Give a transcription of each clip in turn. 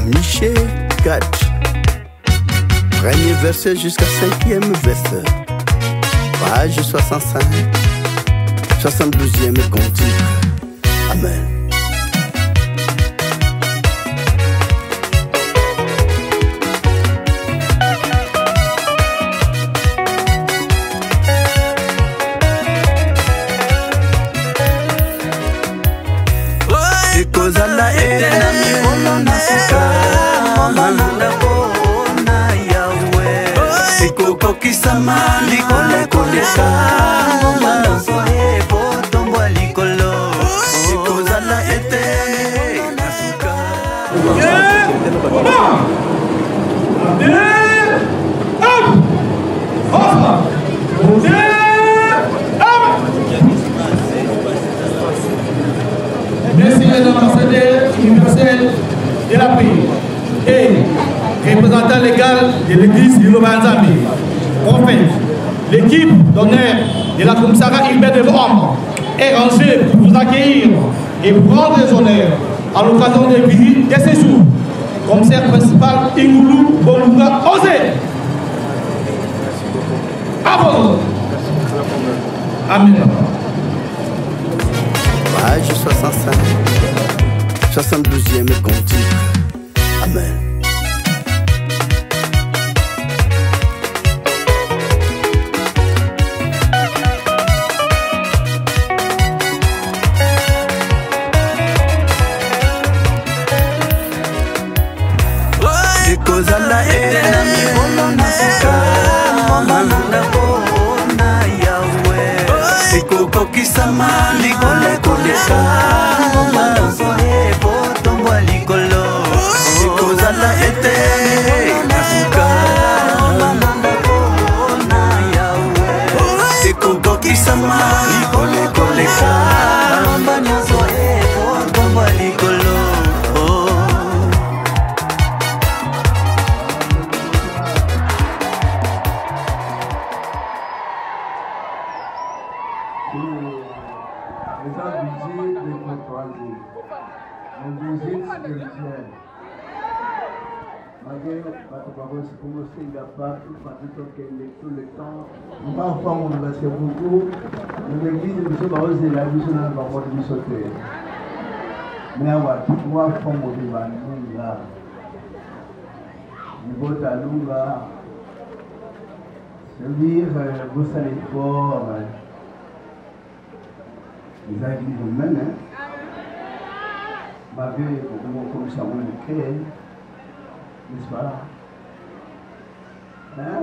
Michel 4, premier verset jusqu'à 5e verset, page 65, 72e cantique. Amen. Ekozala etena miolo na suka Mananda bona yawe Ekokokisama likolo ekoleka Mananda soe botombo likolo Ekozala etena na suka Merci les ambassadeurs universels de la paix et représentant légal de l'église de Lobanzambi. Prophète, l'équipe d'honneur de la commissariat urbain de l'Homme est rangée pour vous accueillir et prendre les honneurs à l'occasion des visites de ces jours. Commissaire principal Ingoulou Bolunga Osé. À vous. Amen. Page 65, 72e cantique. Amen. Ekozala etena miolo na suka Mananda bona yawe Ekokokisama likolo ekoleka Mananda soe botombo likolo Ekozala etena na suka Mananda bona yawe Ekokokisama likolo ekoleka Mananda soe botombo likolo. Tout le temps, on va faire mon anniversaire beaucoup. L'église de M. Barros est la mission dans la parole du sauté. Mais on va tout voir comme on dit, là. Niveau Talunga, c'est-à-dire, vous savez fort, les églises humaines, ma vie, comme ça, on le crée, n'est-ce pas? Hein?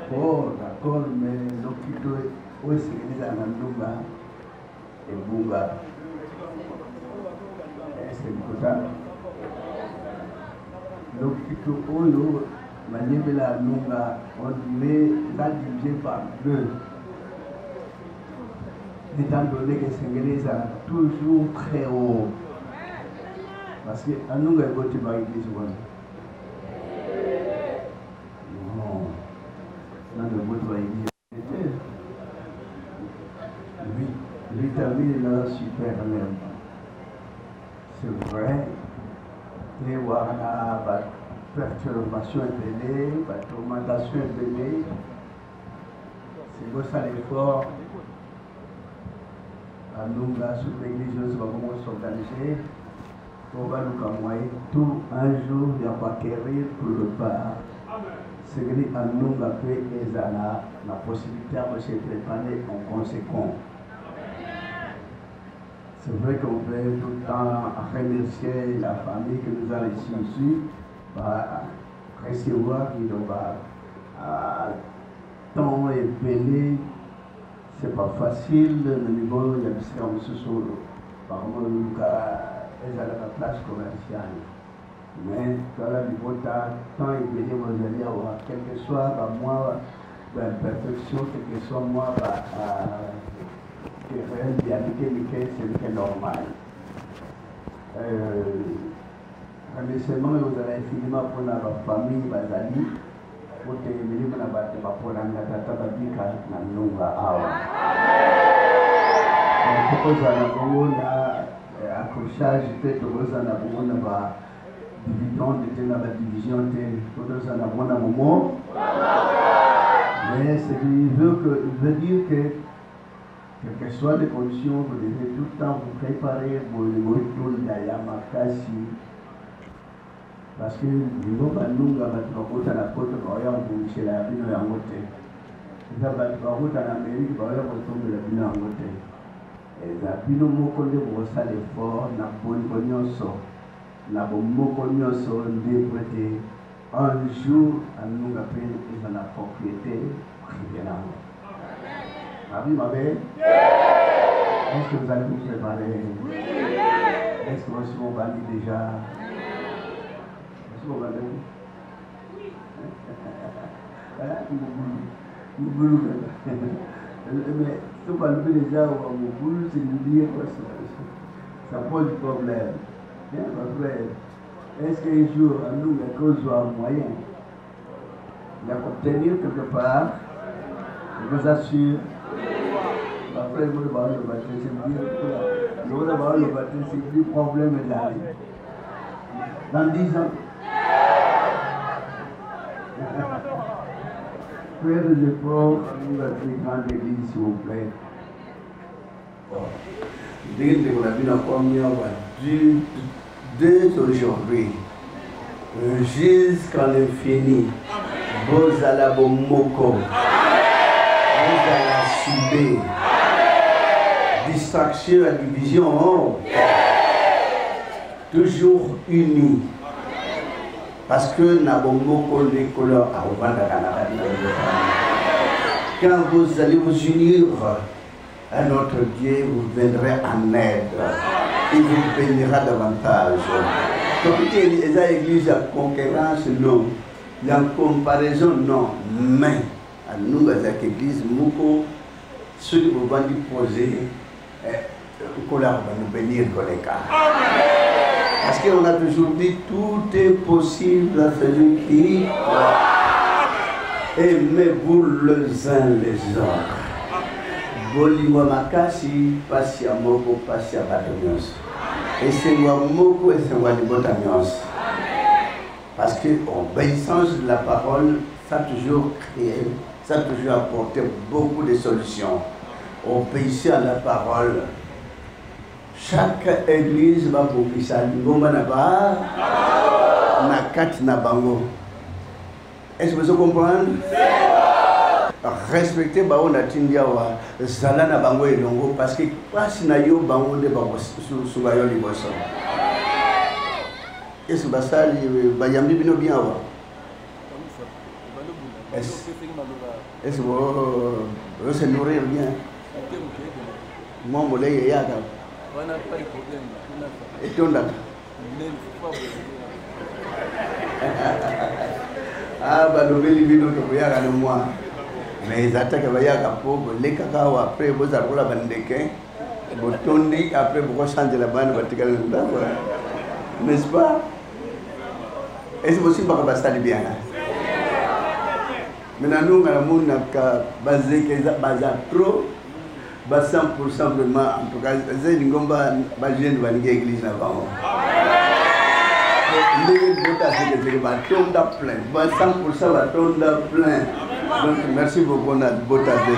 D'accord, mais l'hôpital aussi est dans Nandouba et Bouba. C'est pour ça. L'hôpital Olo, Manibela Nunga, on met la divisé par deux. Étant donné que Sénégalais est toujours très haut. Parce que Nunga est voté par l'église. Vitamine là super même. C'est vrai. Et voilà, perturbation délai, tourmentation délai. C'est beau ça l'effort. À nous là sur l'église, nous allons s'organiser. On va nous camoyer tout un jour, il n'y a pas quérir pour le bar. C'est que à nous la possibilité de se préparer en conséquence. C'est vrai qu'on peut tout le temps remercier la famille que nous avons ici, recevoir qui va temps et belé. C'est pas facile, le niveau il y a des solo. Par exemple, nous avons la place commerciale. Mais quand la niveau temps et belé, vous allez avoir quel que soit moi, perfection, quel que soit moi, c'est normal. Remerciement vous allez infiniment pour la famille Bazali, pour te venir pour la tata Babika, na Nunga Awa. accrochage peut-être aux anabons na dividende de la division de aux anabons na moment mais il veut dire que quelles que soient les conditions vous devez tout le temps vous préparer pour le retour d'Ayamakasi parce que nous nous avons la côte chez la ville de Angote nous avons l'Amérique pour retomber la ville de Angote. Zapino moko nde bosala effort na bongo nyonso na bomoko nyonso nde prêté un jour anunga pe ezala propriété privée nango. Abi mabe? Est-ce que vous allez vous préparer? Est-ce que vous avez validé déjà? Est-ce que vous avez mais si on veut déjà au boulot, c'est nous dire que ça pose problème. Bien, ma frère, est-ce qu'un jour, à nous, la cause soit moyen d'obtenir quelque part, je vous assure, ma frère, vous devez le baptême, c'est plus problème d'aller. Dans 10 ans, faire des efforts pour la très grande église, s'il vous plaît. Dès que vous avez une première dès aujourd'hui, jusqu'à l'infini, vous allez au moko, vous allez subir distraction à division, toujours unis. Parce que nous avons beaucoup de couleurs à Rwanda. Quand vous allez vous unir à notre Dieu, vous viendrez en aide. Il vous bénira davantage. Donc, il y a l'église à concurrence, non. Il y a comparaison, non. Mais, à nous, à l'église, ceux qui vous vont poser, nous va nous bénir dans les cas. Parce qu'on a toujours dit tout est possible à celui qui aimez-vous les uns les autres. Bolingwa makasi, pasi à moko, pasi à batamios. Et c'est moi moko et c'est moi de batamios. Parce que l'obéissance de la parole, ça a toujours créé, ça a toujours apporté beaucoup de solutions. Obéissez à la parole. Chaque église va pour ça. Ngomba na ba na kati na bango. Est-ce que vous comprenez? Respectez ba on a tindia wa zala na bango elongo parce que pasi na yo bango de bango suba yo liboso. Est-ce que basali ba yambi bino bien wa? Est-ce que vous se nourrir bien? Moi mon lait ya ka. Et ton date? Ah, bah, le bel vino que vous avez à moi. Mais ils attaquent à pauvre, les cacao après, vous avez la bande de quin, vous tournez après, vous changez la bande, n'est-ce pas? Est-ce que vous aussi pas basé bien? Maintenant, nous, on a basé que ça base trop. 100% vraiment, en tout cas, c'est une grande base de l'église là-bas. Les va tomber plein, 100% va tomber plein. Donc, merci beaucoup, on a beaucoup de questions.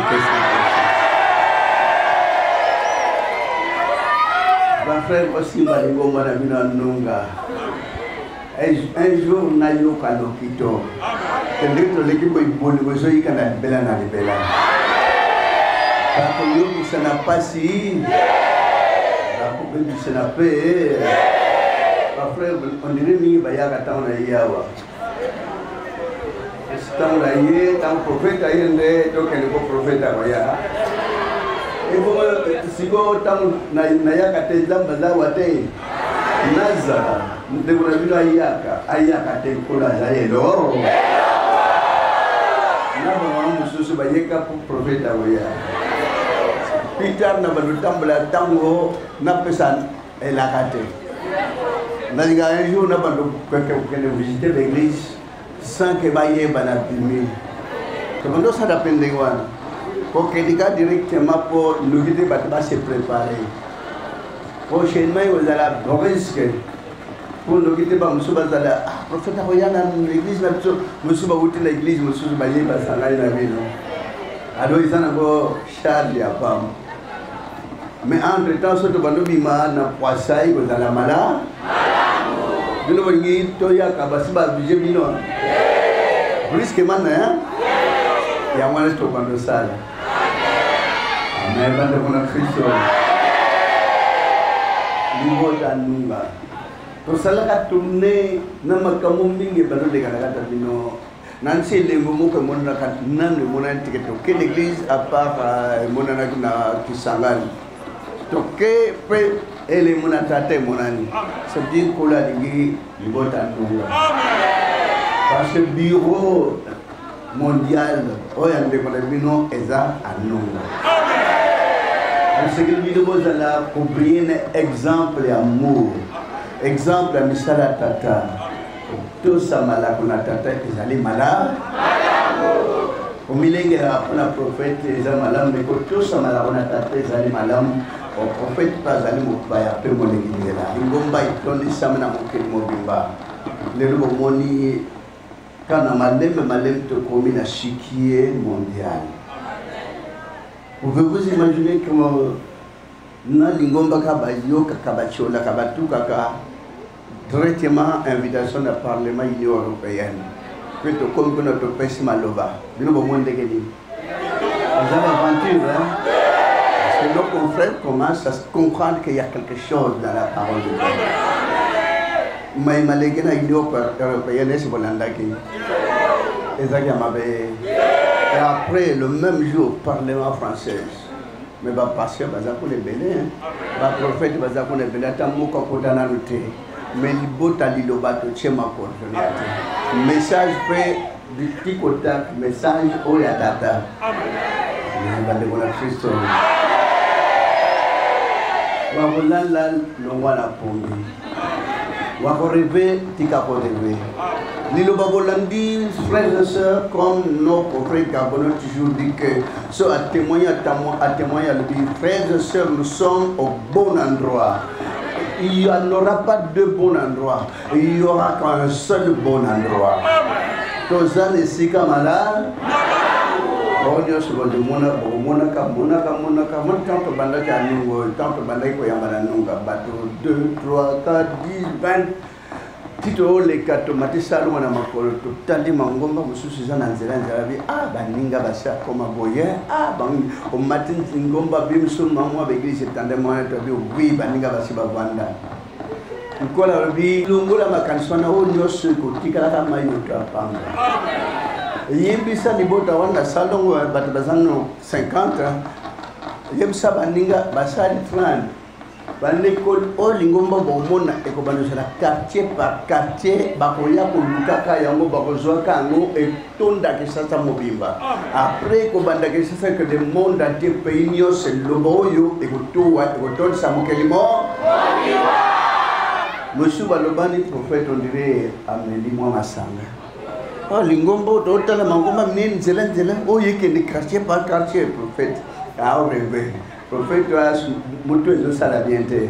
Ma frère aussi m'a dit qu'on m'a vu dans Nunga. Un jour, on a eu un canopito. C'est-à-dire que l'équipe est bonne, vous avez un bel an à bel an. Parce que ça n'a pas si. Parce que ça n'a pas. Ma frère, on dirait que il y a un temps de yawa. Tant là, tant prophète, il y a un prophète à Waya. Et vous, si vous tant n'ayaka te zambaza wate, naza, de vous avez vu ayaka te kola zaelo. N'a pas de bayeka pour prophète à Waya. Peter n'a pas de tambla tango, n'a pas ça, elle a raté. Un jour, n'a pas de visiter l'église sans que Baye Banabimi. Comment ça dépend de quoi? Pour quelqu'un directement pour nous guider, se préparer. Prochainement, vous allez risque. Pour nous guider, vous allez prophète l'église, vous allez l'église, vous allez la ville. Alors, ils ont encore Charles et Apam. Mais entre-temps, ce que vous avez dit, vous allez malade. Vous avez dit, vous avez dit, risque maintenant, il y a moins de temps dans le salle. Amen. Bande Christ. Niveau d'Anunga. Pour cela, la tournée, n'a pas comme mingi bando de Canada Bino. Nancy les mots que mon nan de mon antiquette. Quelle église à part mon anagna qui s'engagne. Toké près et les monatate mon ami. C'est dire qu'on a dit niveau d'Anunga. Parce que bureau mondial, oyan de Bino eza Anunga. Parce que nous devons comprendre exemple d'amour, exemple de Misala Tata. Tout ça malade qu'on a tata, ils allaient malade. Au milieu de la prophète, ils allaient malade, mais tout ça malade qu'on a tata, ils allaient malade. Au prophète, pas allaient m'opérer, peu mon église là. Ils vont pas y tourner ça, mais n'a pas de mobimba. Les gens vont dire, quand on a malem te commis la chiquier mondial. Pouvez-vous imaginer comment na lingomba kabayo kakabachola kabatu kaka directement invitation au Parlement Union européenne. Plutôt comme notre pays maloba. Nous avons moins de gagner. Vous avez aventure, hein? Parce que nos confrères commencent à comprendre qu'il y a quelque chose dans la parole de Dieu. Mais malgré la Union européenne, c'est pour l'andaki. Et après, le même jour, Parlement français, mais va passer pour les belés, va prophète pour les belés, mais il botte à l'îlobato, tchema message fait du petit contact, message au yatata. Amen. Christ. Wabolala, l'onwala pombi. Wakoreve, tika koreve. Lilo Babolandi, frères et sœurs, comme nos frères Gabonais toujours dit que ce à témoigner frères et sœurs, nous sommes au bon endroit. Il n'y en aura pas de bon endroit. Il n'y aura qu'un seul bon endroit. Tozan et Sika malade. Bonjour, je vous dis, monaka, tant que banda kaningo, tant que banda koyambana nunga, bateau 2, 3, 4, 10, 20. Tito les quatre matisalo na makolo totali mangomba mususu za na nzela bi baninga basa koma boye bang o matin ngomba bimso mamwa be église tande moya to bi oui baninga basi bavanda ukola bi lungola makanso na o nyoso ko tikala kama yota panga yembisa libota wanda salongo batabazano 50 yembisa baninga basali 30 l'école au lingomba bomona et qu'on quartier par quartier bakoya ko lukaka yango bakozwa kango et tonda ke sasa mobimba après ko banda ke sasa que le monde entier pays nyo c'est loboyo et ko towa et ko ton sa mokelimo monsieur balobani prophète on dirait ameli moi masanga lingombo totala mangomba nini nzela o yeke ni quartier par quartier prophète rêvé prophète moto ezo sala bien te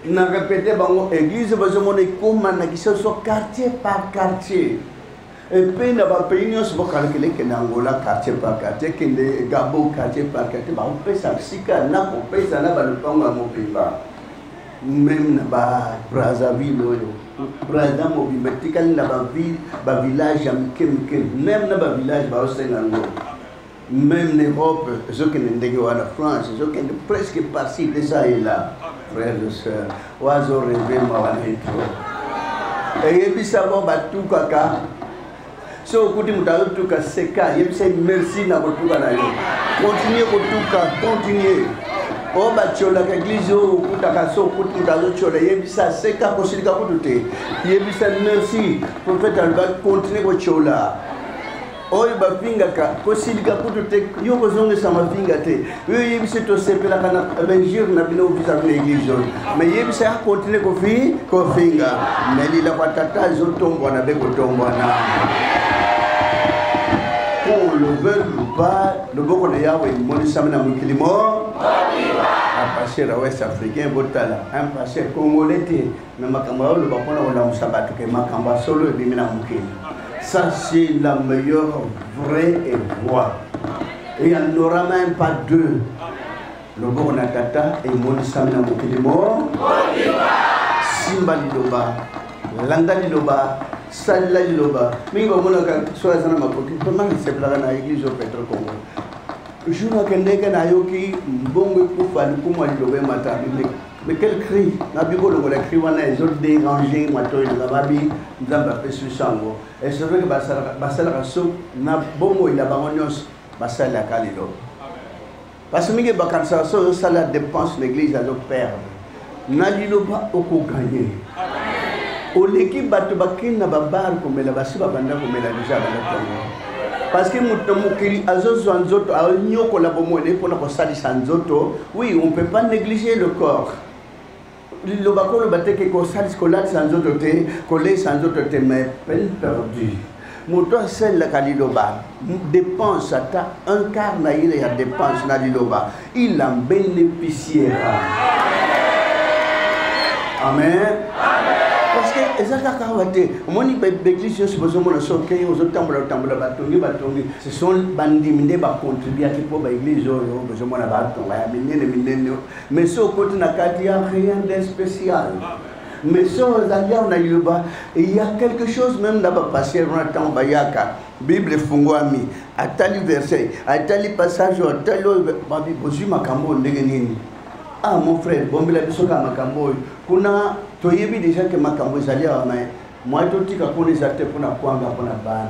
na répété bango église bazomona ikoma na kiso quartier par quartier et puis na ba pays nyos bo calculer que na Angola quartier par quartier kende Gabon quartier par quartier ba pesa sika na ko pesa na ba lupango mobimba même na ba Brazzaville Brazza mobimba tikali na ba ville ba village amke même na ba village ba osengango. Même l'Europe, ceux qui sont en France, ceux qui sont presque par-ci, de ça et là, frères et sœurs, oiseaux rêvés, et puis ça va tout caca. Si vous écoutez tout cas, c'est cas, merci na tout cas. Continuez tout cas, continuez. Oh bachola l'église au kutaka so kutunda chola yebisa seka kosilika kutute yebisa merci prophète alba continuer ko chola. Oy ba finga ka kosilika kutute yoko zonge sama finga te yo yebisa to sepela kana benjir na bino visa l'église mais yebisa continuer ko finga mais lila kwa tata zotombo na beko tombo na on le veut liloba loboko na yawe monisami na mokili mo un pasteur ouest africain botala un pasteur congolais te mais makambo ya loba mpona kolamusa bato ke makambo ya solo ebimi na mokili. Ça c'est la meilleure vraie voie et il n'y en aura même pas deux. Loboko na tata et monisami na mokili mo simba liloba landa liloba salila liloba mingi bamonaka so aza na makoki vraiment lisepelaka na église au Pétro Congo jour akendeke nayoki mbongo ekufa likumwa liloba emata mais quel cri nabi kolongola cri wana ezodérange matoi nanga babi nzambe apesi biso yango et c'est vrai que basalaka so na bongo ila bango nyonso basalaka liloba parce que mingi bakanisaka so ozosala dépense l'église azoperdre na liloba okoganye oleki bato bakini na babar komela basi babanda komela deja banatongo parce que moto mokili azozwa nzoto anyokola bomoi mpona kosalisa nzoto. Oui, on ne peut pas négliger le corps. Liloba koloba te ke kosalisa kolatisa nzoto te kolesa nzoto te mais peine perdue. Moto aselaka liloba dépense ata un quart na ile ya dépense na liloba il en bénéficiera. Amen. Parce que ezaka kawate moni l'église yo supposé mona soke aux tambola batongi ce sont bandiminde ba contribuer pour ba église yo besoin mona ba tonga ya minene mais so côté na kati ya rien de spécial. Mais so zalia na yuba il y a quelque chose même là ba passer on attend bayaka Bible fungwami atali verset atali passage atali babi bozu makambo ndenge nini. Ah mon frère bombela biso ka makambo kuna toyebi déjà que makambo ezali awa mais moi totika koneza te mpona kwanga mpona bana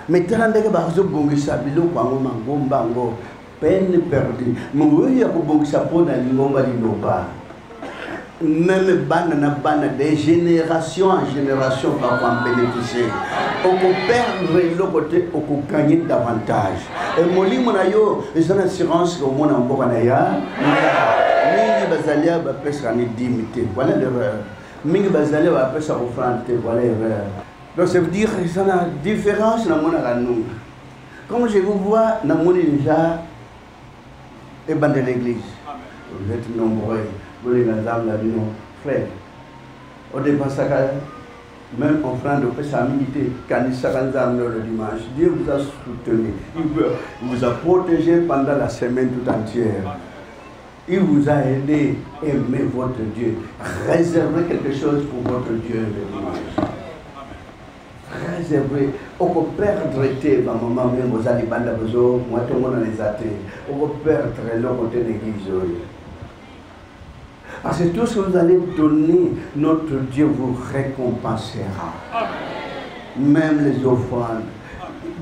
mais tala ndenge bazobongisa biloko yango mangomba yango peine perdue moyo ya kobongisa mpona lingomba liloba même bana na bana de génération en génération va bénéficier on peut perdre eloko te okogagner davantage et molimo na yo eza na assurance komona mboka na ya mingi bazalia bapesaka ni dimi te voilà l'erreur mingi bazalia bapesa offrande te voilà l'erreur. Donc ça veut dire que ça a une différence dans mon nous. Comme je vous vois dans mon déjà et ban de l'église vous êtes nombreux vous les ensemble là nos frères au départ ça même offrande de sa milité quand il s'est le dimanche Dieu vous a soutenu il vous a protégé pendant la semaine tout entière. Il vous a aidé à aimer votre Dieu. Réservez quelque chose pour votre Dieu le dimanche. Réservez. On peut perdre tes maman même vous allez banda bezo moi tout le monde les athées. On peut perdre le côté de l'église. Parce que tout ce que vous allez donner, notre Dieu vous récompensera. Même les offrandes.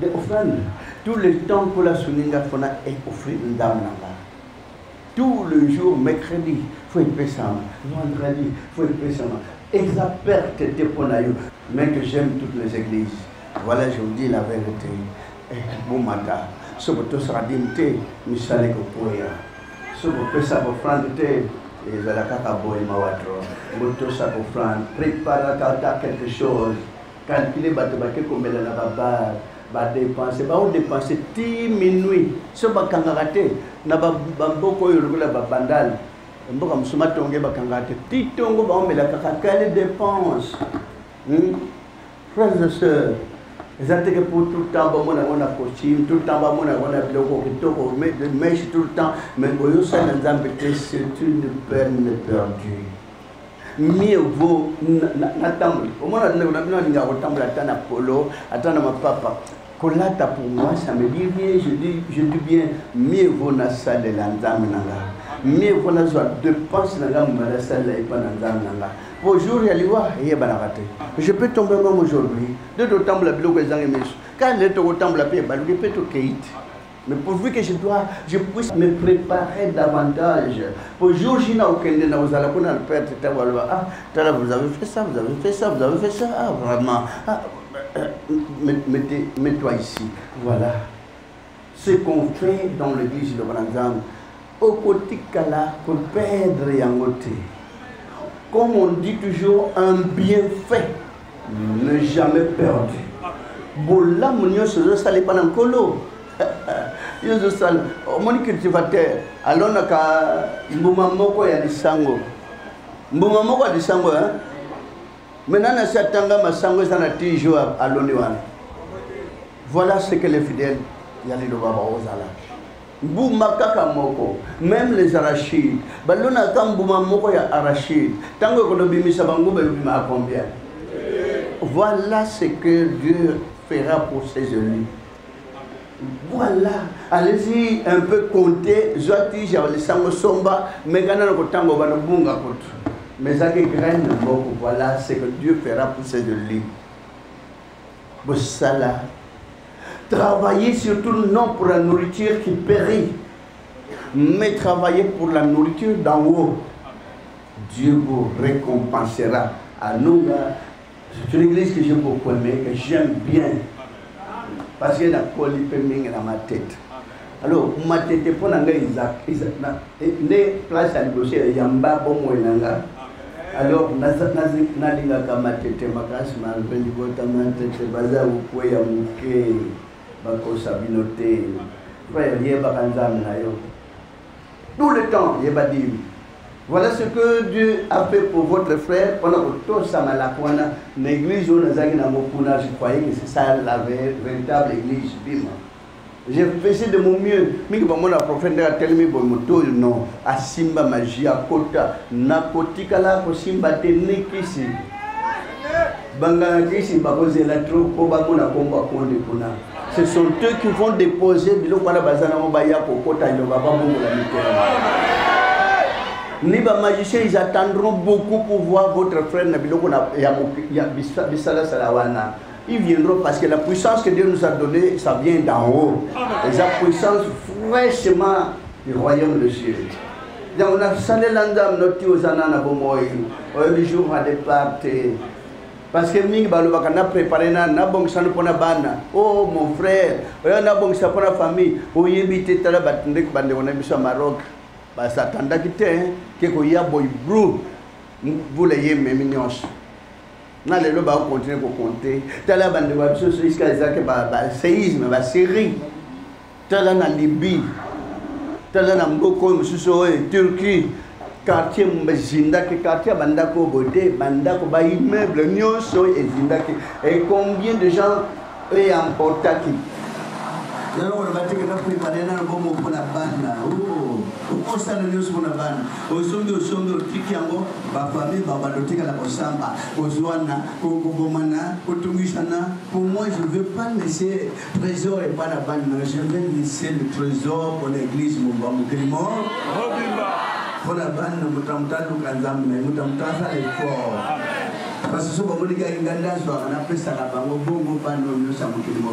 Les offrandes. Tout le temps pour la souninga fona est offrir une dame là-bas. Tout le jour, mercredi, il faut être péchant. Vendredi, il faut être péchant. Et ça perd tes ponailles. Mais que j'aime toutes les églises. Voilà, je vous dis la vérité. Et bon matin. Ce que tu seras dimté, Michel Kopoya. Ce que tu seras offrande, et la cacaboy mawatro. Tu seras offrande. Prépare quelque chose. Calculez, comme elle a la barre. Va dépenser, va dépenser 10 minuit. Ce bakangate, na bamboko yurugula babandal. Mboka musuma tonge bakangate. Titongo ba on met la quelle dépense. Frères et sœurs, exactement que pour tout le temps, on a costume, tout le temps, on a biloko kitoko, mais de mèche tout le temps, mais boyo ça c'est une peine perdue. Mieux vaut n'attendre. Au moins, on a besoin d'attendre à polo, attendre ma papa. Kolata pour moi, ça me dit bien, je dis bien, mieux vaut na salle de l'anzam nanga. Mieux vaut na joie de penser nanga la salle et pas l'anzam nanga. Bonjour, Yaliwa, et Banarate. Je peux tomber même aujourd'hui. De temps la bloc les anges. Quand il est au temps la paix, je peux tout quitter. Mais pourvu que je puisse me préparer davantage. Pour jour, je n'ai aucun de nous allons pour le père, ah, vous avez fait ça, vous avez fait ça, vous avez fait ça, ah, vraiment. Ah, mets-toi ici. Voilà. Ce qu'on fait dans l'église de Branzam, au côté Kala, pour perdre Yangote. Comme on dit toujours, un bienfait n'est jamais perdu. bola munyo sozo sale pana nkolo yozo sale omoni cultivateur alors naka mbuma moko ya lisango hein maintenant na satanga masango sana tijo aloni wana voilà ce que les fidèles yali do baba ozala mbuma kaka moko même les arachides balona ka mbuma moko ya arachide tango ko do bimisa bango ba bima combien voilà ce que Dieu fera pour ses élus. Voilà, allez-y un peu compter. Zoati, j'avais le somba, mais quand on a le temps, on va le bunga. Mais ça qui graine beaucoup, voilà ce que Dieu fera pour ses élus. Bossala, travailler surtout non pour la nourriture qui périt, mais travailler pour la nourriture d'en haut. Dieu vous récompensera. À nous, c'est une église que j'ai beaucoup aimée, que j'aime bien. Parce qu'il y a un dans ma tête. Alors, ma tête, pour les places à négocier, il y a un bas bon moyen. Alors, ma tête, ma casse, ma tête, baza ou pouvez amouquer, bako sabinoté, tout le temps, il y a pas dit. Voilà ce que Dieu a fait pour votre frère pendant que tout ça m'a la poana. L'église où nous avons je croyais que c'est ça la véritable église. J'ai fait de mon mieux. Mais que mon prophète a tellement bon moto non. À Simba magie à Kota, Nakotika là pour Simba tenekisi. Banga kisi bakoze la trop probablement combat contre kuna. Ce sont eux qui vont déposer bilo kwa bazana mobaya pour Kota yo baba bongo la mitera. Ni ba magiciens, ils attendront beaucoup pour voir votre frère Nabiloko Bissala Salawana. Ils viendront parce que la puissance que Dieu nous a donnée, ça vient d'en haut. Et la puissance fraîchement du royaume de Dieu. Donc on a salé l'andam noti aux anana bomoy. Le jour à départ. Parce que Ming Balobaka n'a préparé na bon sanu pona bana. Oh mon frère, na bon sa pona famille. Oh yebite tala batndek bande on a biso Maroc. Bah ça tanda quitter que koya boy blue vous les même mignons na le ba continuer ko compter tala bande wa biso jusqu'à que ba séisme ba Syrie tala na Libye tala na ngoko mususo e Turquie quartier mbezinda que quartier banda ko boté banda ko ba immeuble nyonso e zinda et combien de gens est emporté qui alors on va dire que nous préparer na bomo pour la bande on s'en est sur la bande au songo tikiango ba famille ba badotika la kosamba ozwana kogomana kotumishana pour moi je veux pas laisser trésor et pas la bande je veux laisser le trésor pour l'église Mubamukilimo pour la bande mutamta lukanzambe mutamta ça est fort parce que ce bon gars inganda so on appelle ça la bango bongo bando no samukilimo.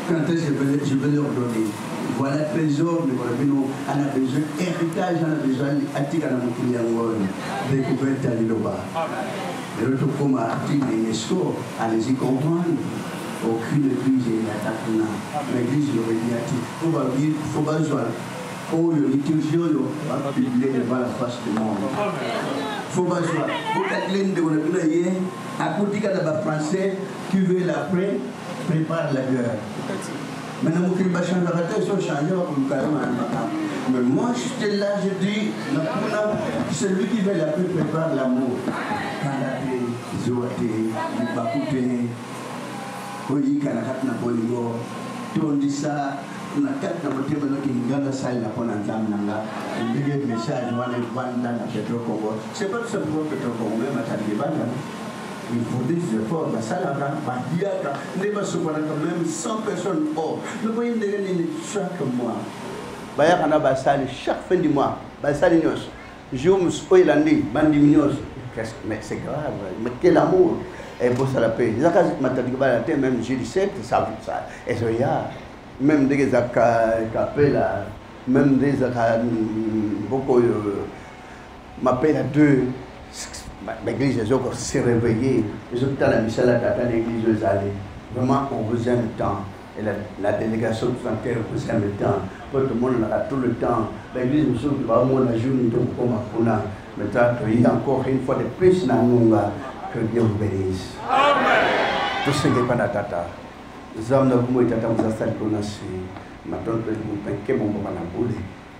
Quand je vais leur donner, voilà le trésor de Bolabino, on a besoin d'héritage, on a besoin d'attirer à la découverte à l'Iloba. Et l'autre comme article de l'UNESCO, allez-y comprendre. Aucune église n'est attaquée. L'église est médiatique. On va dire, il faut pas jouer. Oh, le liturgie, on va publier devant la face du monde. Il faut pas jouer. Pour la clé de Bolabino, à côté de la français, qui veut l'après, prépare la guerre. Maintenant, vous ne changer la tête, ils changer mais moi, j'étais là, je dis, celui qui veut la paix prépare l'amour. Kanate, Zoate, Bakute, Oyi Kanakat Napoligo, tout on dit ça, on a quatre namotés qui nous donnent ça, il a pas d'entendre. Il dit le message, on va le vendre dans la Petro-Congo. C'est pas seulement Petro-Congo, même à Taliban. Il faut des efforts, ça la Badiaka, n'est pas souvent quand même 100 personnes hors. Nous voyons des gens chaque mois. Bayakana Bassali, chaque fin du mois, Bassali Nios, Joums, Oilandi, Bandiminos, mais c'est grave, mais quel amour, et pour ça la paix. Les accords mathématiques, même G17, ça, et ça y a, même des accords, même des accords, beaucoup, m'appelle à deux. L'église s'est réveillée. Les hôpitaux à Michel à l'église de Zalé. Vraiment, on vous aime tant. Et la délégation de Santerre vous aime tant. Tout le monde a tout le temps. L'église nous sommes vraiment la journée de Komakuna. Maintenant, il y a encore une fois de plus dans nous. Que Dieu vous bénisse. Amen. Tout ce qui est pas tata. zamna bumo itata muzasa likona si maton pe ke bombo bana bule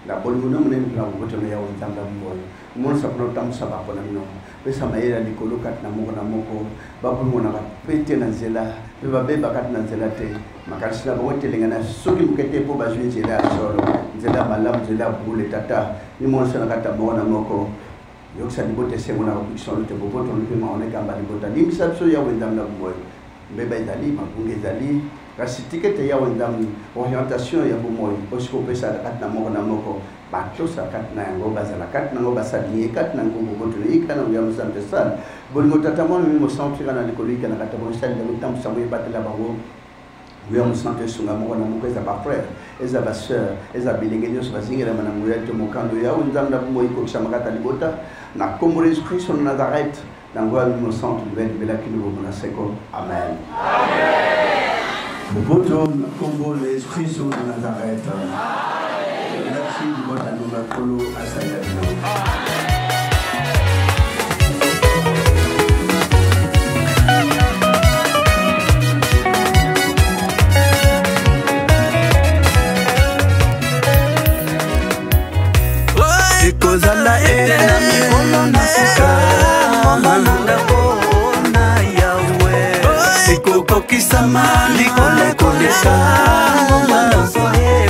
la boli mona mona na boto ya zamna bumo mon sa pro tam sa ba kona no pesa maera likolo kat na moko babu mona ka pete na nzela pe ba be bakat na nzela te makarishina ba wote lengana soki mukete po ba jwe nzela solo nzela malamu nzela bule tata ni mon sa na kata moko yoksa libote semona option te boboto no pe maone kamba libota limsa so ya wendamna bumo beba ezali makunga ezali kasi tikete ya wendam orientation ya bomoi osiko pesa kat na moko batosa kat na yango bazala kat na ngo basali kat na ngo boboto ika na ya musante sal bolingo tatamo mo centre na likolika na kata bo sali de tam samoye batela bango ya musante sunga moko na moko eza ba frère eza ba sœur eza bilenge nyos bazingira mana ngoya to mokando ya wendam na bomoi ko samakata libota na komore esprit son Nazareth. L'angoisse du centre de Bella qui nous seko. Amen. Amen. Votre combo l'esprit sur Nazareth. Merci de votre annoncolo à Sayadino. Kozala etena mikolo na suka mama ndakona yawe sikokokisama likolo koleka mama nzoye